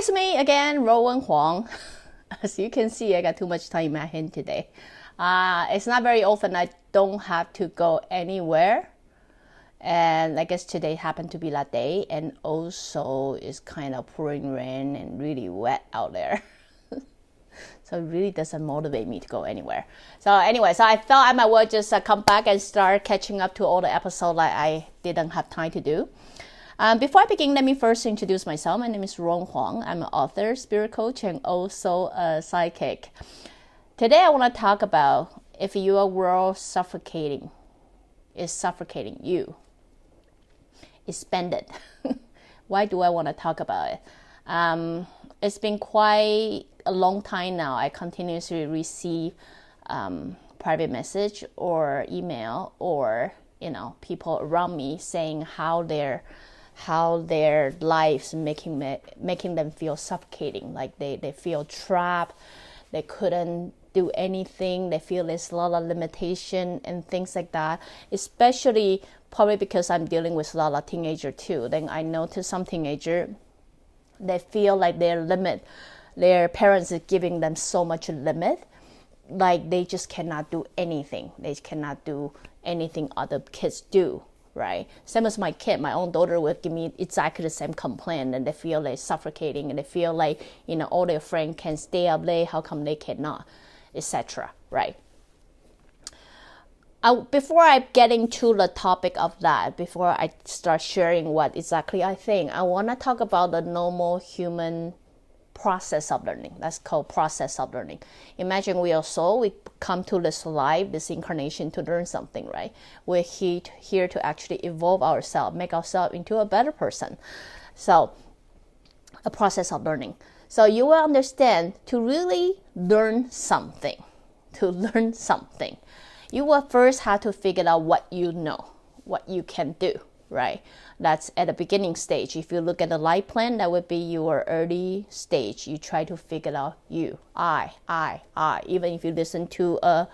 it's me again, Ruowen Huang. As you can see, I got too much time in my hand today. It's not very often I don't have to go anywhere. And I guess today happened to be that day. And also it's kind of pouring rain and really wet out there. So it really doesn't motivate me to go anywhere. So anyway, so I thought I might well just come back and start catching up to all the episodes that I didn't have time to do. Before I begin, let me first introduce myself. My name is Ruowen Huang. I'm an author, spirit coach, and also a psychic. Today I want to talk about if your world is suffocating you. It's spended. Why do I want to talk about it? It's been quite a long time now. I continuously receive private message or email or people around me saying how their lives making them feel suffocating, like they feel trapped, they couldn't do anything, they feel there's a lot of limitation and things like that, especially probably because I'm dealing with a lot of teenagers too. Then I notice some teenagers, they feel like their parents is giving them so much limit, like they just cannot do anything. They cannot do anything other kids do. Right? Same as my kid, my own daughter will give me exactly the same complaint, and they feel like suffocating, and they feel like, all their friends can stay up late, how come they cannot, etc. Right? Before I get into the topic of that, before I start sharing what exactly I think, I want to talk about the normal human process of learning. That's called process of learning. Imagine we are soul. We come to this life, this incarnation to learn something, right? We're here to actually evolve ourselves, make ourselves into a better person. So, a process of learning. So you will understand, to really learn something, you will first have to figure out what you know, what you can do, right? That's at the beginning stage. If you look at the life plan, that would be your early stage. You try to figure out you, I. Even if you listen to a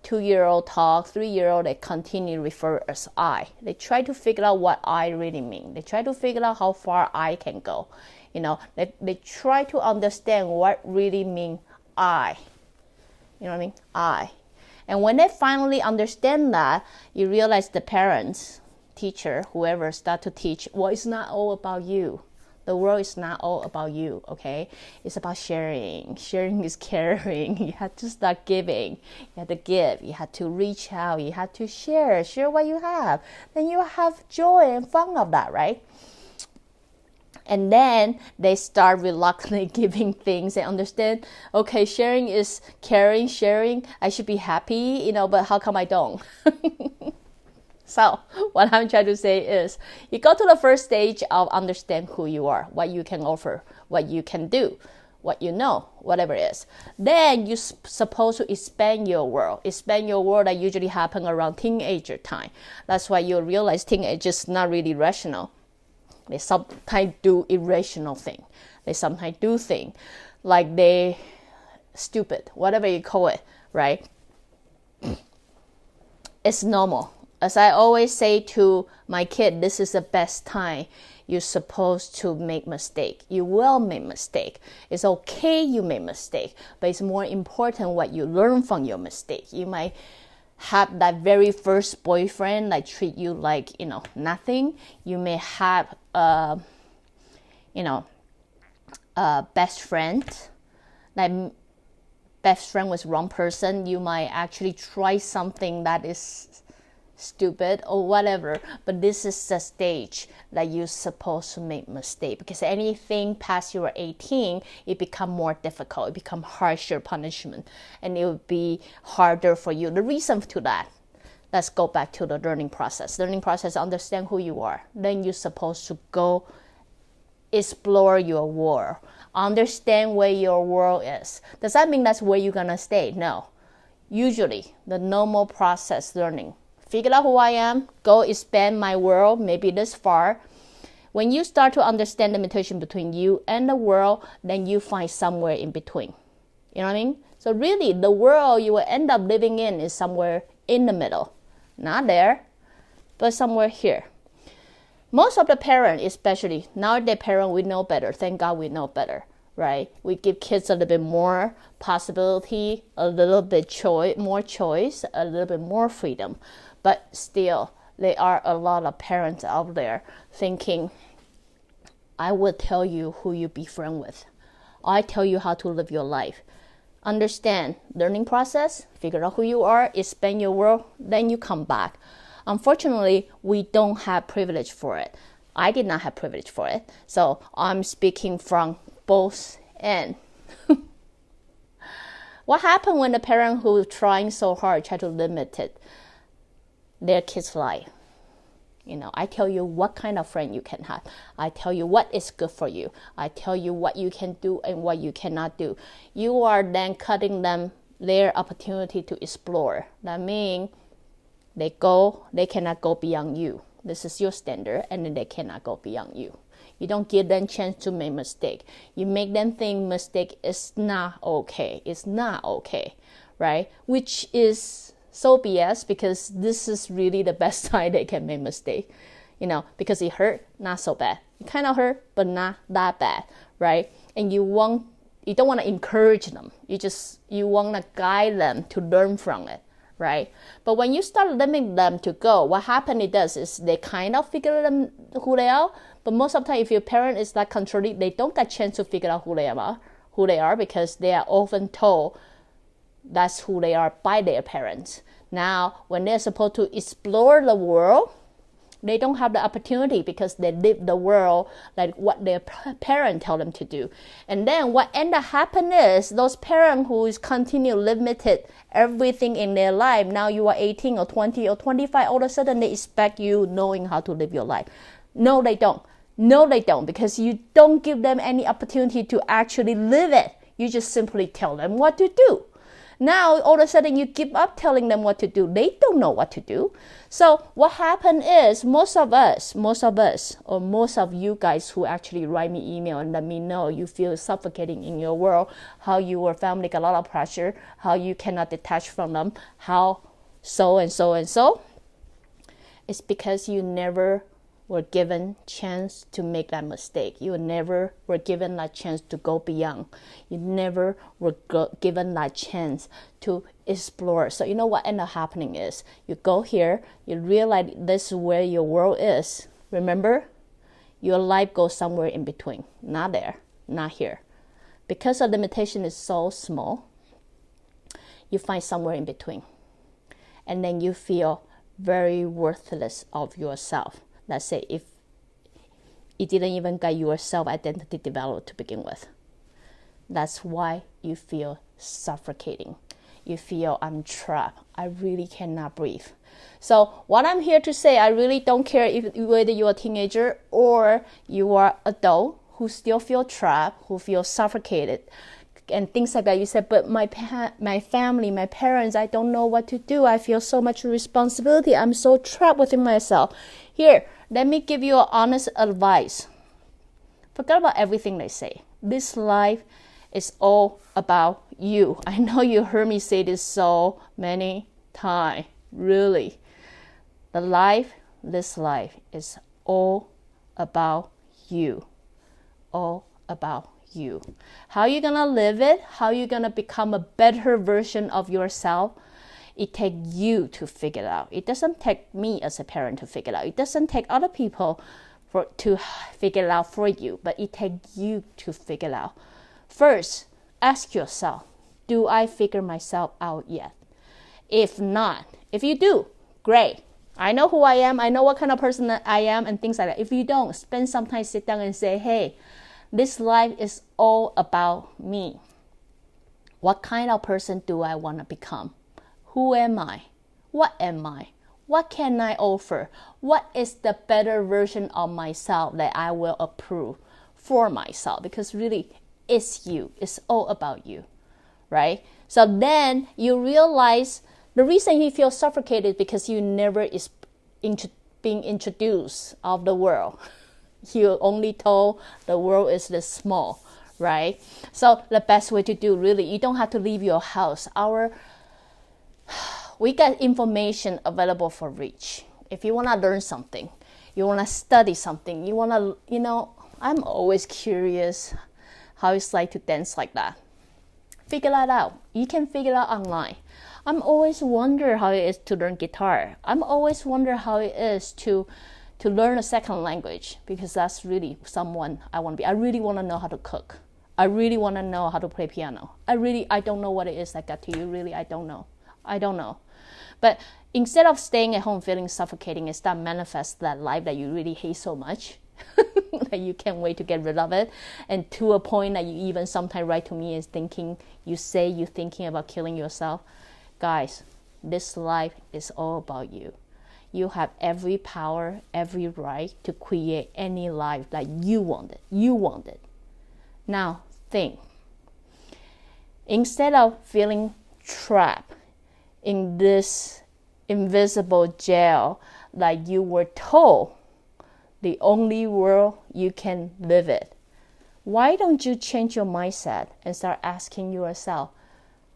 2-year-old talk, 3-year-old, they continue to refer as I. They try to figure out what I really mean. They try to figure out how far I can go. They try to understand what really mean I. You know what I mean? I. And when they finally understand that, you realize the parents, teacher, whoever start to teach, well, it's not all about you. The world is not all about you, okay? It's about sharing. Sharing is caring. You have to start giving. You have to give. You have to reach out. You have to share. Share what you have. Then you have joy and fun of that, right? And then they start reluctantly giving things and understand, okay, sharing is caring, sharing. I should be happy, but how come I don't? So what I'm trying to say is, you go to the first stage of understand who you are, what you can offer, what you can do, what you know, whatever it is. Then you're supposed to expand your world. Expand your world that usually happen around teenager time. That's why you realize teenagers not really rational. They sometimes do irrational thing. They sometimes do things like they stupid, whatever you call it, right? It's normal. As I always say to my kid, this is the best time you're supposed to make mistake. You will make mistake. It's okay you make mistake, but it's more important what you learn from your mistake. You might have that very first boyfriend like treat you like, nothing. You may have a best friend, like best friend with wrong person. You might actually try something that is stupid or whatever, but this is the stage that you're supposed to make mistake, because anything past your 18, it become more difficult, it become harsher punishment, and it will be harder for you. The reason to that, let's go back to the learning process. Understand who you are. Then you're supposed to go explore your world, understand where your world is. Does that mean that's where you're gonna stay? No. Usually the normal process learning, figure out who I am, go expand my world, maybe this far. When you start to understand the limitation between you and the world, then you find somewhere in between. You know what I mean? So really, the world you will end up living in is somewhere in the middle. Not there, but somewhere here. Most of the parents, especially nowadays parents, we know better. Thank God we know better. right? We give kids a little bit more possibility, a little bit more choice, a little bit more freedom. But still, there are a lot of parents out there thinking, I will tell you who you be friend with. I tell you how to live your life. Understand, learning process, figure out who you are, expand your world, then you come back. Unfortunately, we don't have privilege for it. I did not have privilege for it. So I'm speaking from both ends. What happened when the parent who is trying so hard try to limit their kid's life? I tell you what kind of friend you can have. I tell you what is good for you. I tell you what you can do and what you cannot do. You are then cutting them their opportunity to explore. That means they cannot go beyond you. This is your standard, and then they cannot go beyond you. You don't give them chance to make mistake. You make them think mistake is not okay. It's not okay, right? Which is so BS, because this is really the best time they can make mistake. Because it hurt, not so bad. It kind of hurt, but not that bad, right? And you don't want to encourage them. You want to guide them to learn from it, right? But when you start limiting them to go, what happens is they kind of figure them who they are. But most of the time, if your parent is that controlling, they don't get a chance to figure out who they are, because they are often told that's who they are by their parents. Now, when they're supposed to explore the world, they don't have the opportunity because they live the world like what their parents tell them to do. And then what end up happening is those parents who is continue limited everything in their life. Now you are 18 or 20 or 25, all of a sudden they expect you knowing how to live your life. No, they don't. No, they don't, because you don't give them any opportunity to actually live it. You just simply tell them what to do. Now, all of a sudden, you give up telling them what to do. They don't know what to do. So what happened is most of us, or most of you guys who actually write me email and let me know you feel suffocating in your world, how your family got a lot of pressure, how you cannot detach from them, how so and so and so. It's because you never were given chance to make that mistake. You never were given that chance to go beyond. You never were given that chance to explore. So you know what ended up happening is you go here, you realize this is where your world is. Remember, your life goes somewhere in between. Not there, not here. Because the limitation is so small, you find somewhere in between. And then you feel very worthless of yourself. Let's say if you didn't even get your self-identity developed to begin with. That's why you feel suffocating. You feel I'm trapped. I really cannot breathe. So what I'm here to say, I really don't care whether you're a teenager or you are adult who still feel trapped, who feel suffocated, and things like that. You said, but my family, my parents, I don't know what to do. I feel so much responsibility. I'm so trapped within myself. Here, let me give you honest advice. Forget about everything they say. This life is all about you. I know you heard me say this so many times. Really. This life is all about you. All about you. How you gonna live it? How you gonna become a better version of yourself? It takes you to figure it out. It doesn't take me as a parent to figure it out. It doesn't take other people to figure it out for you, but it takes you to figure it out. First, ask yourself, do I figure myself out yet? If not, if you do, great. I know who I am. I know what kind of person that I am and things like that. If you don't, spend some time, sit down and say, hey, this life is all about me. What kind of person do I want to become? Who am I? What am I? What can I offer? What is the better version of myself that I will approve for myself? Because really, it's you. It's all about you, right? So then you realize the reason you feel suffocated is because you never is being introduced of the world. You only told the world is this small, right? So the best way to do, really, you don't have to leave your house. We got information available for reach. If you want to learn something, you want to study something, you want to, I'm always curious how it's like to dance like that. Figure that out. You can figure it out online. I'm always wonder how it is to learn guitar. I'm always wonder how it is to learn a second language, because that's really someone I want to be. I really want to know how to cook. I really want to know how to play piano. I don't know what it is that got to you. Really, I don't know. But instead of staying at home feeling suffocating, and start manifest that life that you really hate so much, that you can't wait to get rid of it, and to a point that you even sometimes write to me is thinking, you're thinking about killing yourself. Guys, this life is all about you. You have every power, every right to create any life that you want it. You want it. Now, think. Instead of feeling trapped in this invisible jail that you were told the only world you can live it, why don't you change your mindset and start asking yourself,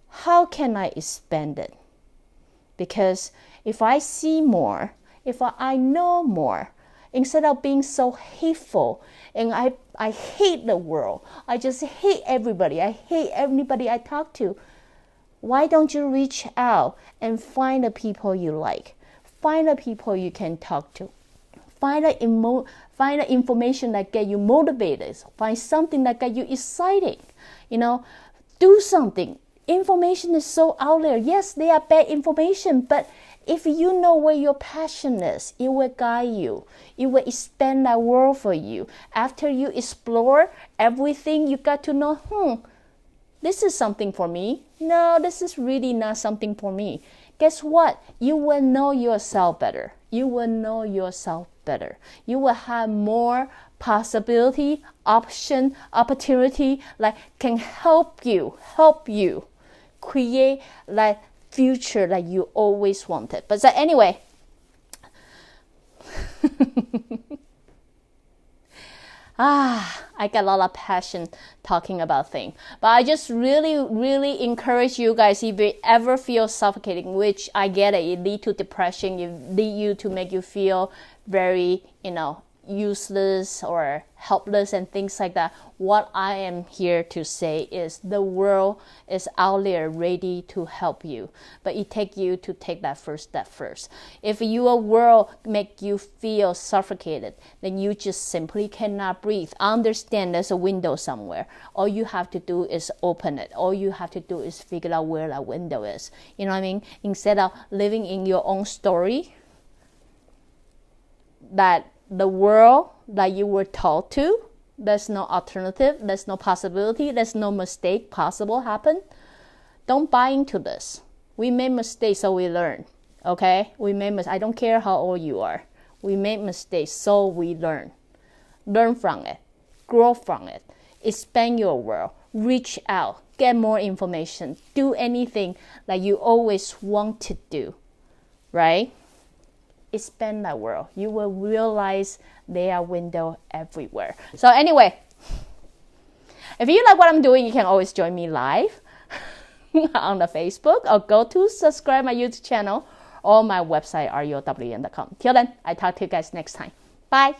how can I expand it? Because if I see more, if I know more, instead of being so hateful, and I hate the world, I just hate everybody, I hate everybody I talk to, why don't you reach out and find the people you like? Find the people you can talk to. Find the information that get you motivated. Find something that get you exciting. Do something. Information is so out there. Yes, they are bad information, but if you know where your passion is, it will guide you. It will expand that world for you. After you explore everything, you got to know, this is something for me. No, this is really not something for me. Guess what? You will know yourself better. You will know yourself better. You will have more possibility, option, opportunity that can help you create that future that you always wanted. But so anyway, I got a lot of passion talking about things. But I just really, really encourage you guys, if you ever feel suffocating, which I get it lead to depression, it lead you to make you feel very, useless or helpless and things like that. What I am here to say is the world is out there ready to help you, but it takes you to take that first step first. If your world make you feel suffocated, then you just simply cannot breathe. Understand there's a window somewhere. All you have to do is open it. All you have to do is figure out where that window is. You know what I mean? Instead of living in your own story, that the world that you were taught to, there's no alternative, there's no possibility, there's no mistake possible happen. Don't buy into this. We made mistakes, so we learn. Okay? I don't care how old you are. We made mistakes, so we learn. Learn from it. Grow from it. Expand your world. Reach out. Get more information. Do anything that you always want to do. Right? Expand that world. You will realize there are windows everywhere. So anyway, if you like what I'm doing, you can always join me live on the Facebook, or go to subscribe my YouTube channel or my website, ruowen.com. Till then, I talk to you guys next time. Bye.